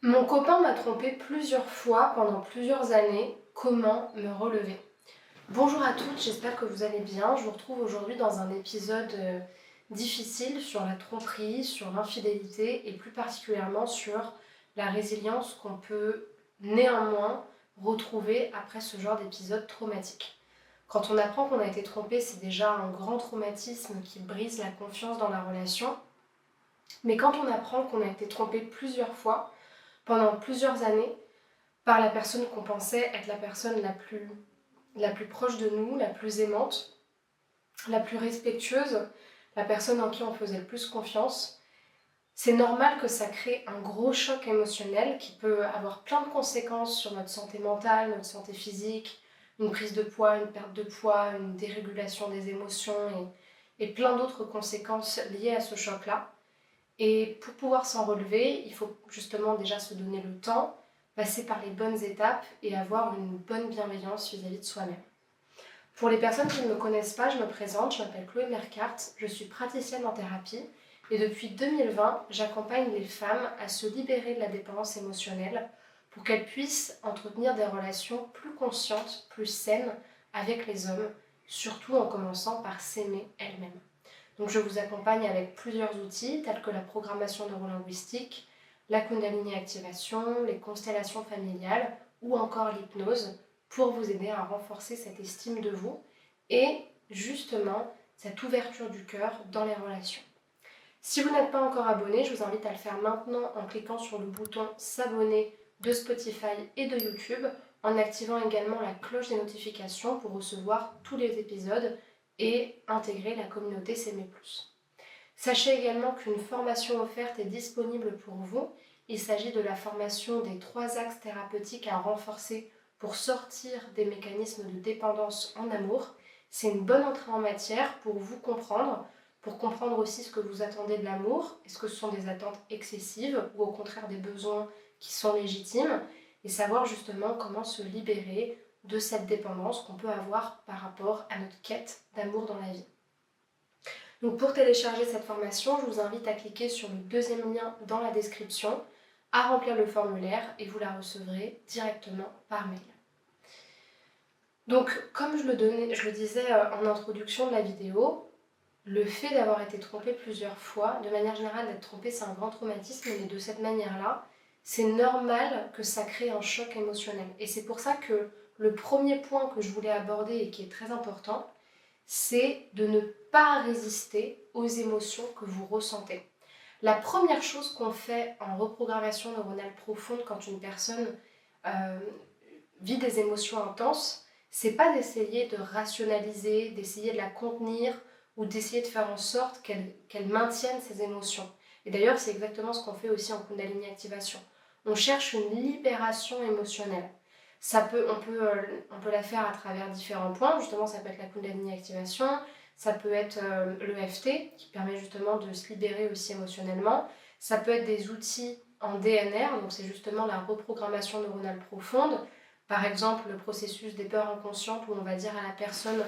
Mon copain m'a trompée plusieurs fois pendant plusieurs années. Comment me relever? Bonjour à toutes, j'espère que vous allez bien. Je vous retrouve aujourd'hui dans un épisode difficile sur la tromperie, sur l'infidélité et plus particulièrement sur la résilience qu'on peut néanmoins retrouver après ce genre d'épisode traumatique. Quand on apprend qu'on a été trompé, c'est déjà un grand traumatisme qui brise la confiance dans la relation. Mais quand on apprend qu'on a été trompé plusieurs fois, pendant plusieurs années, par la personne qu'on pensait être la personne la plus proche de nous, la plus aimante, la plus respectueuse, la personne en qui on faisait le plus confiance. C'est normal que ça crée un gros choc émotionnel qui peut avoir plein de conséquences sur notre santé mentale, notre santé physique, une prise de poids, une perte de poids, une dérégulation des émotions et plein d'autres conséquences liées à ce choc-là. Et pour pouvoir s'en relever, il faut justement déjà se donner le temps, passer par les bonnes étapes et avoir une bonne bienveillance vis-à-vis de soi-même. Pour les personnes qui ne me connaissent pas, je me présente, je m'appelle Chloé Mercart, je suis praticienne en thérapie et depuis 2020, j'accompagne les femmes à se libérer de la dépendance émotionnelle pour qu'elles puissent entretenir des relations plus conscientes, plus saines avec les hommes, surtout en commençant par s'aimer elles-mêmes. Donc je vous accompagne avec plusieurs outils tels que la programmation neurolinguistique, la Kundalini activation, les constellations familiales ou encore l'hypnose pour vous aider à renforcer cette estime de vous et justement cette ouverture du cœur dans les relations. Si vous n'êtes pas encore abonné, je vous invite à le faire maintenant en cliquant sur le bouton s'abonner de Spotify et de YouTube, en activant également la cloche des notifications pour recevoir tous les épisodes et intégrer la communauté S'aimer plus. Sachez également qu'une formation offerte est disponible pour vous. Il s'agit de la formation des 3 axes thérapeutiques à renforcer pour sortir des mécanismes de dépendance en amour. C'est une bonne entrée en matière pour vous comprendre, pour comprendre aussi ce que vous attendez de l'amour. Est-ce que ce sont des attentes excessives ou au contraire des besoins qui sont légitimes, et savoir justement comment se libérer de cette dépendance qu'on peut avoir par rapport à notre quête d'amour dans la vie. Donc pour télécharger cette formation, je vous invite à cliquer sur le deuxième lien dans la description, à remplir le formulaire et vous la recevrez directement par mail. Donc comme je le disais en introduction de la vidéo, le fait d'avoir été trompé plusieurs fois, de manière générale d'être trompé c'est un grand traumatisme, mais de cette manière-là, c'est normal que ça crée un choc émotionnel. Et c'est pour ça que le premier point que je voulais aborder et qui est très important, c'est de ne pas résister aux émotions que vous ressentez. La première chose qu'on fait en reprogrammation neuronale profonde quand une personne vit des émotions intenses, c'est pas d'essayer de rationaliser, d'essayer de la contenir ou d'essayer de faire en sorte qu'elle maintienne ses émotions. Et d'ailleurs, c'est exactement ce qu'on fait aussi en Kundalini activation. On cherche une libération émotionnelle. On peut la faire à travers différents points. Justement, ça peut être la Kundalini activation, ça peut être l'EFT qui permet justement de se libérer aussi émotionnellement. Ça peut être des outils en DNR, donc c'est justement la reprogrammation neuronale profonde. Par exemple, le processus des peurs inconscientes où on va dire à la personne,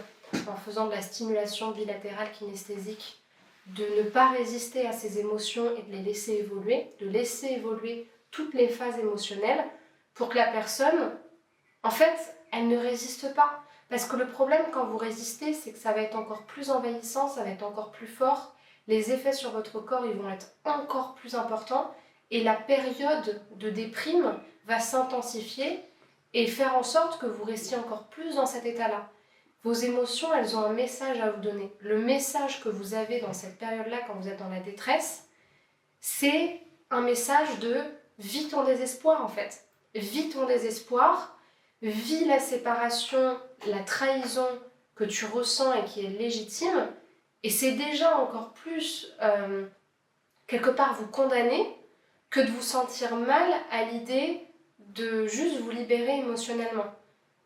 en faisant de la stimulation bilatérale kinesthésique, de ne pas résister à ses émotions et de les laisser évoluer, de laisser évoluer toutes les phases émotionnelles pour que la personne, en fait, elle ne résiste pas. Parce que le problème quand vous résistez, c'est que ça va être encore plus envahissant, ça va être encore plus fort, les effets sur votre corps ils vont être encore plus importants et la période de déprime va s'intensifier et faire en sorte que vous restiez encore plus dans cet état-là. Vos émotions, elles ont un message à vous donner. Le message que vous avez dans cette période-là, quand vous êtes dans la détresse, c'est un message de « vis ton désespoir » en fait. Vis ton désespoir, vis la séparation, la trahison que tu ressens et qui est légitime, et c'est déjà encore plus, quelque part, vous condamner que de vous sentir mal à l'idée de juste vous libérer émotionnellement.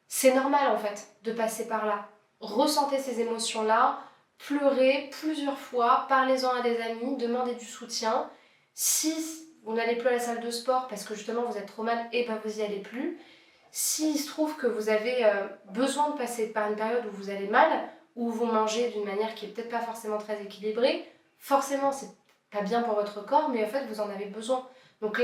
C'est normal en fait de passer par là. Ressentez ces émotions-là, pleurez plusieurs fois, parlez-en à des amis, demandez du soutien. Si vous n'allez plus à la salle de sport parce que justement vous êtes trop mal, et ben vous n'y allez plus. S'il se trouve que vous avez besoin de passer par une période où vous allez mal, où vous mangez d'une manière qui est peut-être pas forcément très équilibrée, forcément c'est pas bien pour votre corps, mais en fait vous en avez besoin. Donc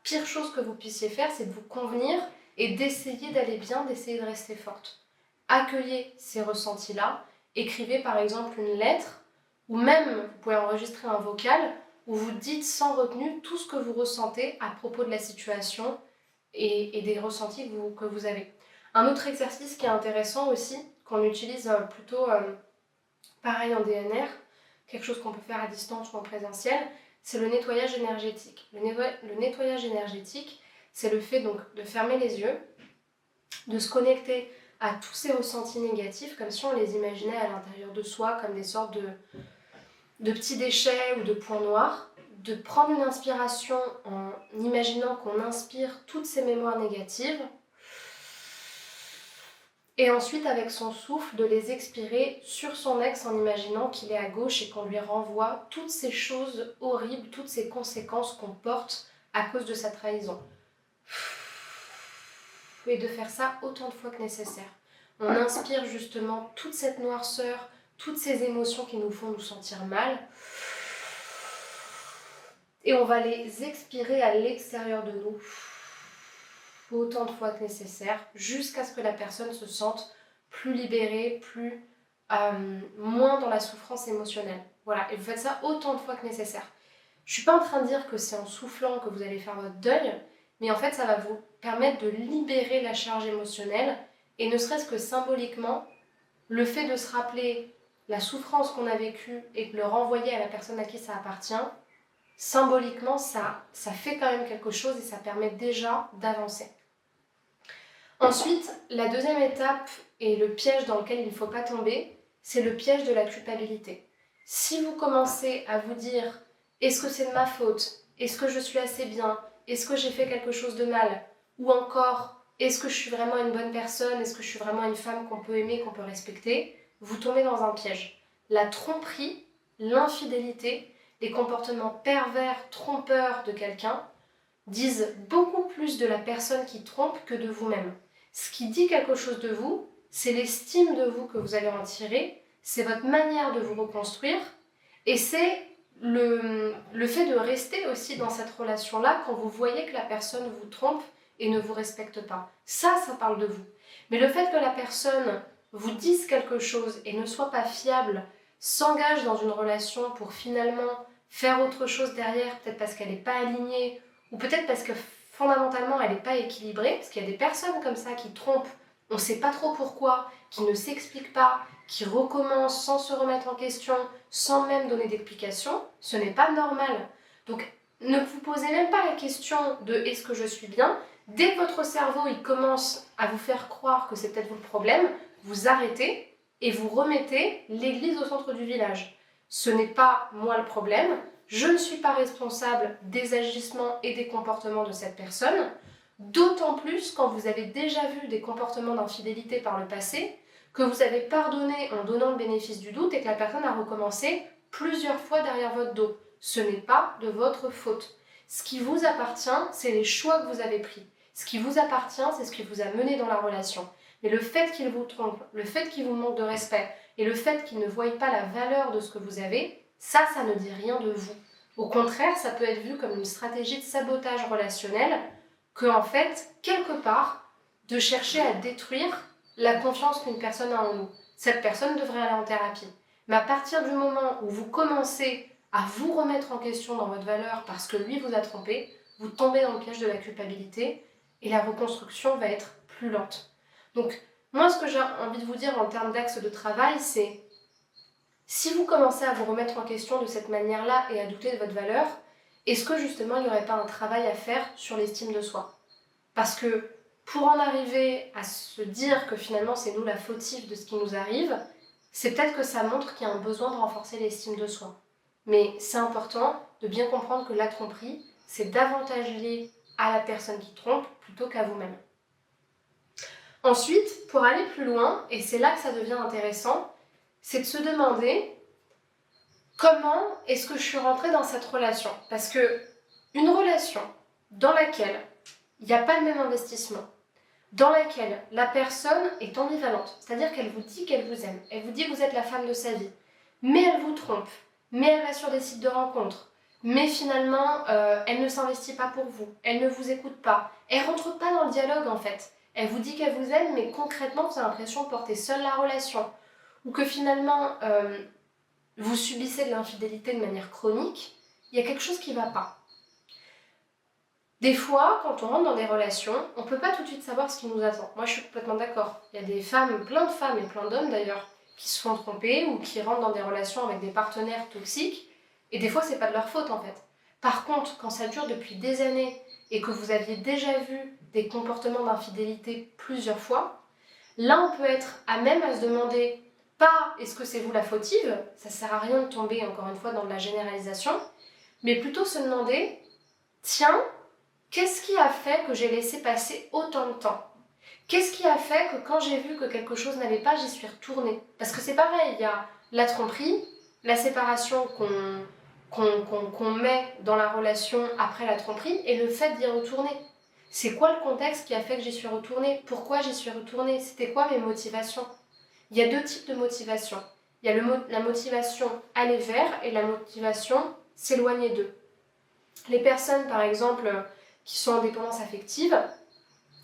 pire chose que vous puissiez faire, c'est de vous convenir et d'essayer d'aller bien, d'essayer de rester forte. Accueillez ces ressentis-là, écrivez par exemple une lettre, ou même vous pouvez enregistrer un vocal où vous dites sans retenue tout ce que vous ressentez à propos de la situation et des ressentis que vous avez. Un autre exercice qui est intéressant aussi, qu'on utilise plutôt pareil en DNR, quelque chose qu'on peut faire à distance ou en présentiel, c'est le nettoyage énergétique. Le nettoyage énergétique, c'est le fait donc de fermer les yeux, de se connecter à tous ces ressentis négatifs, comme si on les imaginait à l'intérieur de soi, comme des sortes de petits déchets ou de points noirs, de prendre une inspiration en imaginant qu'on inspire toutes ces mémoires négatives, et ensuite avec son souffle de les expirer sur son ex en imaginant qu'il est à gauche et qu'on lui renvoie toutes ces choses horribles, toutes ces conséquences qu'on porte à cause de sa trahison. Et de faire ça autant de fois que nécessaire. On inspire justement toute cette noirceur, toutes ces émotions qui nous font nous sentir mal, et on va les expirer à l'extérieur de nous autant de fois que nécessaire, jusqu'à ce que la personne se sente plus libérée, moins dans la souffrance émotionnelle. Voilà, et vous faites ça autant de fois que nécessaire. Je ne suis pas en train de dire que c'est en soufflant que vous allez faire votre deuil, mais en fait ça va vous permettre de libérer la charge émotionnelle, et ne serait-ce que symboliquement, le fait de se rappeler la souffrance qu'on a vécue et de le renvoyer à la personne à qui ça appartient, symboliquement ça fait quand même quelque chose et ça permet déjà d'avancer. Ensuite, la deuxième étape et le piège dans lequel il ne faut pas tomber, c'est le piège de la culpabilité. Si vous commencez à vous dire « est-ce que c'est de ma faute ? Est-ce que je suis assez bien ? Est-ce que j'ai fait quelque chose de mal ? » Ou encore « est-ce que je suis vraiment une bonne personne ? Est-ce que je suis vraiment une femme qu'on peut aimer, qu'on peut respecter ?» Vous tombez dans un piège. La tromperie, l'infidélité, les comportements pervers, trompeurs de quelqu'un disent beaucoup plus de la personne qui trompe que de vous-même. Ce qui dit quelque chose de vous, c'est l'estime de vous que vous allez en tirer, c'est votre manière de vous reconstruire, et c'est le fait de rester aussi dans cette relation-là quand vous voyez que la personne vous trompe et ne vous respecte pas. Ça parle de vous. Mais le fait que la personne vous dise quelque chose et ne soit pas fiable, s'engage dans une relation pour finalement faire autre chose derrière, peut-être parce qu'elle n'est pas alignée, ou peut-être parce que fondamentalement elle n'est pas équilibrée, parce qu'il y a des personnes comme ça qui trompent, on ne sait pas trop pourquoi, qui ne s'expliquent pas, qui recommencent sans se remettre en question, sans même donner d'explication, ce n'est pas normal. Donc ne vous posez même pas la question de est-ce que je suis bien. Dès que votre cerveau il commence à vous faire croire que c'est peut-être vous le problème, vous arrêtez et vous remettez l'église au centre du village. Ce n'est pas moi le problème, je ne suis pas responsable des agissements et des comportements de cette personne, d'autant plus quand vous avez déjà vu des comportements d'infidélité par le passé, que vous avez pardonné en donnant le bénéfice du doute et que la personne a recommencé plusieurs fois derrière votre dos. Ce n'est pas de votre faute. Ce qui vous appartient, c'est les choix que vous avez pris. Ce qui vous appartient, c'est ce qui vous a mené dans la relation. Mais le fait qu'il vous trompe, le fait qu'il vous manque de respect et le fait qu'il ne voie pas la valeur de ce que vous avez, ça ne dit rien de vous. Au contraire, ça peut être vu comme une stratégie de sabotage relationnel que, en fait, quelque part, de chercher à détruire la confiance qu'une personne a en nous. Cette personne devrait aller en thérapie. Mais à partir du moment où vous commencez à vous remettre en question dans votre valeur parce que lui vous a trompé, vous tombez dans le piège de la culpabilité et la reconstruction va être plus lente. Donc, moi, ce que j'ai envie de vous dire en termes d'axe de travail, c'est si vous commencez à vous remettre en question de cette manière-là et à douter de votre valeur, est-ce que justement il n'y aurait pas un travail à faire sur l'estime de soi ? Parce que pour en arriver à se dire que finalement c'est nous la fautive de ce qui nous arrive, c'est peut-être que ça montre qu'il y a un besoin de renforcer l'estime de soi. Mais c'est important de bien comprendre que la tromperie, c'est davantage lié à la personne qui trompe plutôt qu'à vous-même. Ensuite, pour aller plus loin, et c'est là que ça devient intéressant, c'est de se demander comment est-ce que je suis rentrée dans cette relation ? Parce que une relation dans laquelle il n'y a pas le même investissement, dans laquelle la personne est ambivalente, c'est-à-dire qu'elle vous dit qu'elle vous aime, elle vous dit que vous êtes la femme de sa vie, mais elle vous trompe, mais elle va sur des sites de rencontres, mais finalement, elle ne s'investit pas pour vous, elle ne vous écoute pas, elle rentre pas dans le dialogue en fait. Elle vous dit qu'elle vous aime, mais concrètement, vous avez l'impression de porter seule la relation. Ou que finalement, vous subissez de l'infidélité de manière chronique, il y a quelque chose qui ne va pas. Des fois, quand on rentre dans des relations, on ne peut pas tout de suite savoir ce qui nous attend. Moi, je suis complètement d'accord. Il y a des femmes, plein de femmes et plein d'hommes d'ailleurs, qui se font tromper ou qui rentrent dans des relations avec des partenaires toxiques. Et des fois, c'est pas de leur faute en fait. Par contre, quand ça dure depuis des années et que vous aviez déjà vu des comportements d'infidélité plusieurs fois, là, on peut être à même à se demander, pas est-ce que c'est vous la fautive, ça sert à rien de tomber encore une fois dans de la généralisation, mais plutôt se demander, tiens, qu'est-ce qui a fait que j'ai laissé passer autant de temps? Qu'est-ce qui a fait que quand j'ai vu que quelque chose n'allait pas, j'y suis retournée? Parce que c'est pareil, il y a la tromperie, la séparation qu'on met dans la relation après la tromperie et le fait d'y retourner. C'est quoi le contexte qui a fait que j'y suis retournée? Pourquoi j'y suis retournée? C'était quoi mes motivations? Il y a deux types de motivations. Il y a la motivation aller vers et la motivation s'éloigner d'eux. Les personnes, par exemple, qui sont en dépendance affective,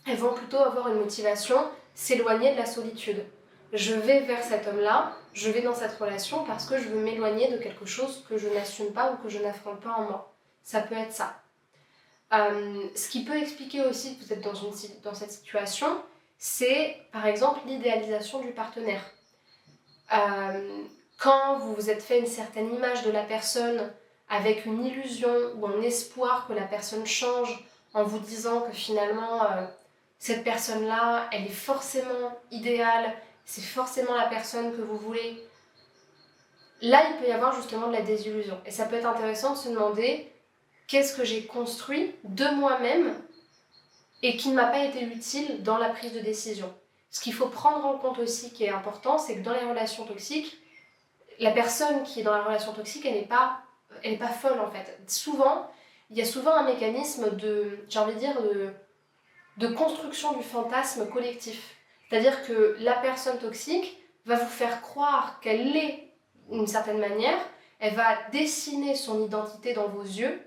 elles vont plutôt avoir une motivation s'éloigner de la solitude. Je vais vers cet homme-là, je vais dans cette relation parce que je veux m'éloigner de quelque chose que je n'assume pas ou que je n'affronte pas en moi. Ça peut être ça. Ce qui peut expliquer aussi que vous êtes dans cette situation, c'est par exemple l'idéalisation du partenaire. Quand vous vous êtes fait une certaine image de la personne avec une illusion ou un espoir que la personne change en vous disant que finalement cette personne-là, elle est forcément idéale, c'est forcément la personne que vous voulez. Là, il peut y avoir justement de la désillusion. Et ça peut être intéressant de se demander qu'est-ce que j'ai construit de moi-même et qui ne m'a pas été utile dans la prise de décision. Ce qu'il faut prendre en compte aussi, qui est important, c'est que dans les relations toxiques, la personne qui est dans la relation toxique, elle n'est pas folle en fait. Il y a souvent un mécanisme j'ai envie de dire, de construction du fantasme collectif. C'est-à-dire que la personne toxique va vous faire croire qu'elle l'est d'une certaine manière, elle va dessiner son identité dans vos yeux,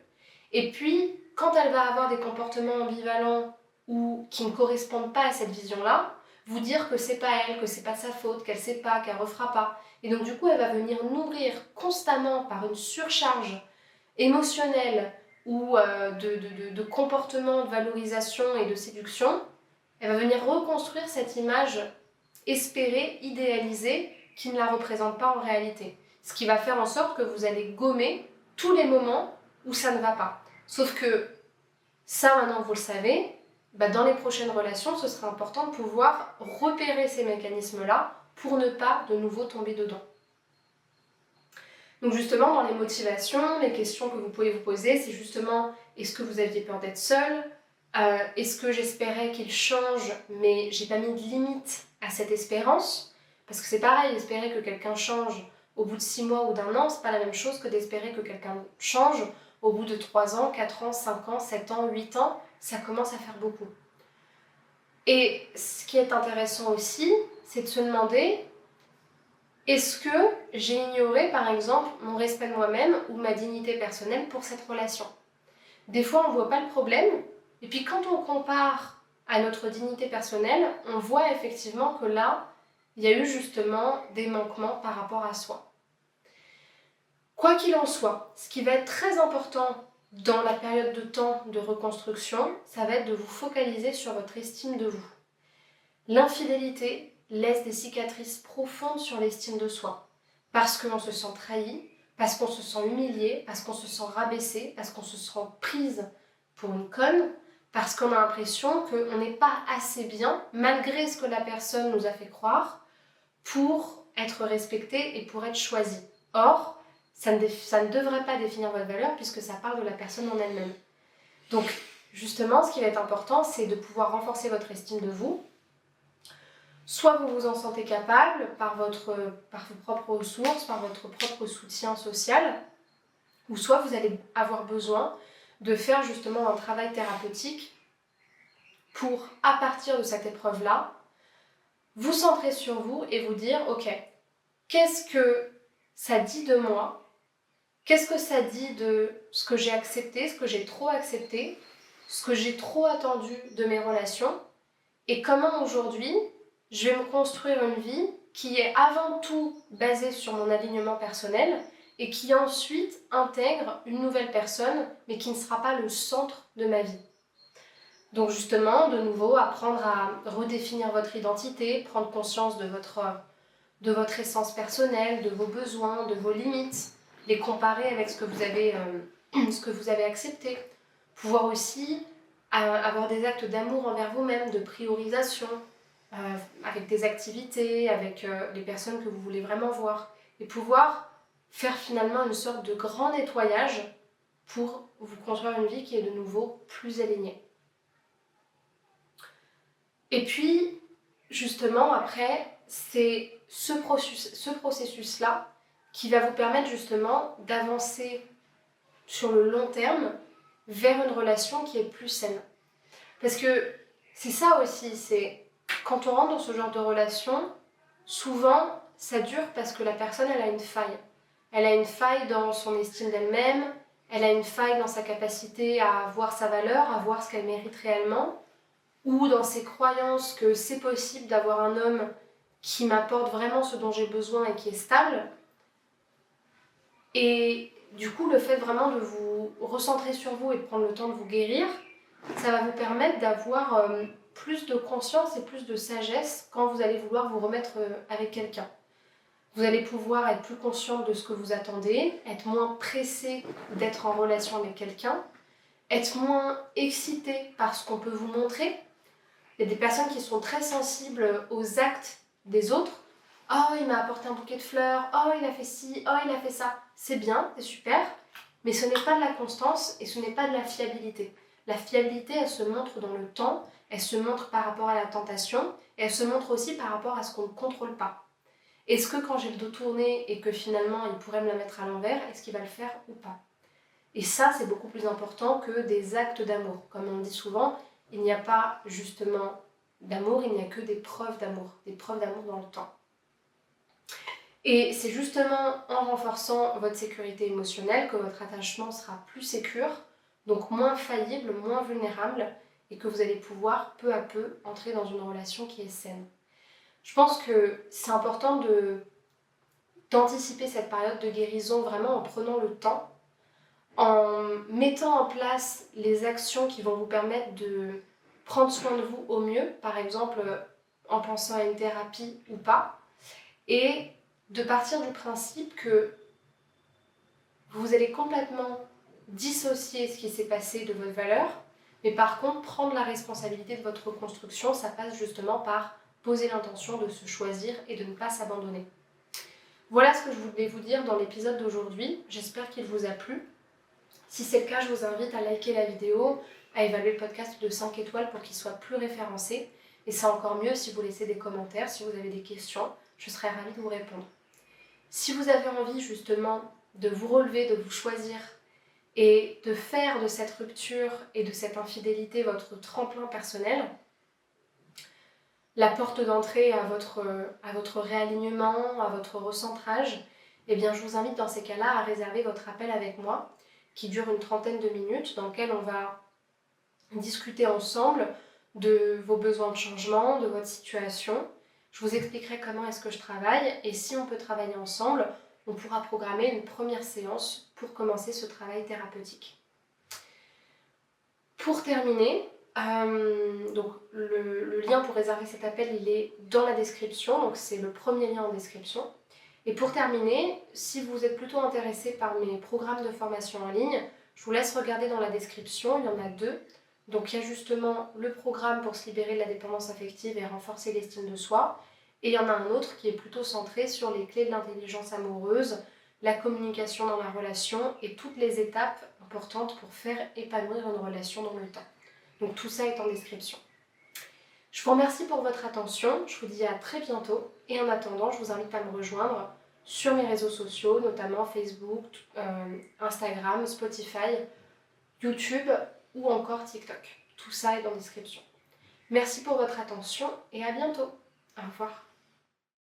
et puis quand elle va avoir des comportements ambivalents ou qui ne correspondent pas à cette vision-là, vous dire que c'est pas elle, que c'est pas de sa faute, qu'elle sait pas, qu'elle refera pas. Et donc du coup, elle va venir nourrir constamment par une surcharge émotionnelle ou de comportement, de valorisation et de séduction. Elle va venir reconstruire cette image espérée, idéalisée, qui ne la représente pas en réalité. Ce qui va faire en sorte que vous allez gommer tous les moments où ça ne va pas. Sauf que ça, maintenant, vous le savez, dans les prochaines relations, ce sera important de pouvoir repérer ces mécanismes-là pour ne pas de nouveau tomber dedans. Donc justement, dans les motivations, les questions que vous pouvez vous poser, c'est justement, est-ce que vous aviez peur d'être seul? Est-ce que j'espérais qu'il change, mais j'ai pas mis de limite à cette espérance? Parce que c'est pareil, espérer que quelqu'un change au bout de 6 mois ou d'1 an, c'est pas la même chose que d'espérer que quelqu'un change au bout de 3 ans, 4 ans, 5 ans, 7 ans, 8 ans. Ça commence à faire beaucoup. Et ce qui est intéressant aussi, c'est de se demander, est-ce que j'ai ignoré, par exemple, mon respect de moi-même ou ma dignité personnelle pour cette relation? Des fois, on ne voit pas le problème, et puis quand on compare à notre dignité personnelle, on voit effectivement que là, il y a eu justement des manquements par rapport à soi. Quoi qu'il en soit, ce qui va être très important dans la période de temps de reconstruction, ça va être de vous focaliser sur votre estime de vous. L'infidélité laisse des cicatrices profondes sur l'estime de soi, parce qu'on se sent trahi, parce qu'on se sent humilié, parce qu'on se sent rabaissé, parce qu'on se sent prise pour une conne, parce qu'on a l'impression qu'on n'est pas assez bien, malgré ce que la personne nous a fait croire, pour être respecté et pour être choisi. Or, ça ne devrait pas définir votre valeur puisque ça parle de la personne en elle-même. Donc, justement, ce qui va être important, c'est de pouvoir renforcer votre estime de vous. Soit vous vous en sentez capable par vos propres ressources, par votre propre soutien social, ou soit vous allez avoir besoin de faire justement un travail thérapeutique pour, à partir de cette épreuve-là, vous centrer sur vous et vous dire, ok, qu'est-ce que ça dit de moi? Qu'est-ce que ça dit de ce que j'ai accepté, ce que j'ai trop accepté, ce que j'ai trop attendu de mes relations, et comment aujourd'hui je vais me construire une vie qui est avant tout basée sur mon alignement personnel et qui ensuite intègre une nouvelle personne, mais qui ne sera pas le centre de ma vie. Donc justement, de nouveau, apprendre à redéfinir votre identité, prendre conscience de votre essence personnelle, de vos besoins, de vos limites, les comparer avec ce que vous avez accepté. Pouvoir aussi avoir des actes d'amour envers vous-même, de priorisation, avec des activités, avec les personnes que vous voulez vraiment voir. Et pouvoir faire finalement une sorte de grand nettoyage pour vous construire une vie qui est de nouveau plus alignée. Et puis, justement, après, c'est ce processus-là qui va vous permettre justement d'avancer sur le long terme vers une relation qui est plus saine. Parce que c'est ça aussi, c'est quand on rentre dans ce genre de relation, souvent ça dure parce que la personne elle a une faille. Elle a une faille dans son estime d'elle-même, elle a une faille dans sa capacité à voir sa valeur, à voir ce qu'elle mérite réellement, ou dans ses croyances que c'est possible d'avoir un homme qui m'apporte vraiment ce dont j'ai besoin et qui est stable. Et du coup, le fait vraiment de vous recentrer sur vous et de prendre le temps de vous guérir, ça va vous permettre d'avoir plus de conscience et plus de sagesse quand vous allez vouloir vous remettre avec quelqu'un. Vous allez pouvoir être plus consciente de ce que vous attendez, être moins pressé d'être en relation avec quelqu'un, être moins excité par ce qu'on peut vous montrer. Il y a des personnes qui sont très sensibles aux actes des autres. Oh, il m'a apporté un bouquet de fleurs. Oh, il a fait ci. Oh, il a fait ça. C'est bien, c'est super. Mais ce n'est pas de la constance et ce n'est pas de la fiabilité. La fiabilité, elle se montre dans le temps. Elle se montre par rapport à la tentation. Et elle se montre aussi par rapport à ce qu'on ne contrôle pas. Est-ce que quand j'ai le dos tourné et que finalement il pourrait me la mettre à l'envers, est-ce qu'il va le faire ou pas? Et ça, c'est beaucoup plus important que des actes d'amour. Comme on dit souvent, il n'y a pas justement d'amour, il n'y a que des preuves d'amour dans le temps. Et c'est justement en renforçant votre sécurité émotionnelle que votre attachement sera plus sécure, donc moins faillible, moins vulnérable, et que vous allez pouvoir peu à peu entrer dans une relation qui est saine. Je pense que c'est important d'anticiper cette période de guérison vraiment en prenant le temps, en mettant en place les actions qui vont vous permettre de prendre soin de vous au mieux, par exemple en pensant à une thérapie ou pas, et de partir du principe que vous allez complètement dissocier ce qui s'est passé de votre valeur, mais par contre prendre la responsabilité de votre reconstruction, ça passe justement par poser l'intention de se choisir et de ne pas s'abandonner. Voilà ce que je voulais vous dire dans l'épisode d'aujourd'hui, j'espère qu'il vous a plu. Si c'est le cas, je vous invite à liker la vidéo, à évaluer le podcast de 5 étoiles pour qu'il soit plus référencé. Et c'est encore mieux si vous laissez des commentaires, si vous avez des questions, je serai ravie de vous répondre. Si vous avez envie justement de vous relever, de vous choisir et de faire de cette rupture et de cette infidélité votre tremplin personnel, la porte d'entrée à votre réalignement, à votre recentrage, eh bien je vous invite dans ces cas-là à réserver votre appel avec moi qui dure une trentaine de minutes, dans lequel on va discuter ensemble de vos besoins de changement, de votre situation. Je vous expliquerai comment est-ce que je travaille et si on peut travailler ensemble, on pourra programmer une première séance pour commencer ce travail thérapeutique. Pour terminer, donc le lien pour réserver cet appel, il est dans la description, donc c'est le premier lien en description. Et pour terminer, si vous êtes plutôt intéressé par mes programmes de formation en ligne, je vous laisse regarder dans la description, il y en a 2. Donc il y a justement le programme pour se libérer de la dépendance affective et renforcer l'estime de soi. Et il y en a un autre qui est plutôt centré sur les clés de l'intelligence amoureuse, la communication dans la relation et toutes les étapes importantes pour faire épanouir une relation dans le temps. Donc tout ça est en description. Je vous remercie pour votre attention, je vous dis à très bientôt et en attendant, je vous invite à me rejoindre sur mes réseaux sociaux, notamment Facebook, Instagram, Spotify, YouTube ou encore TikTok. Tout ça est en description. Merci pour votre attention et à bientôt. Au revoir.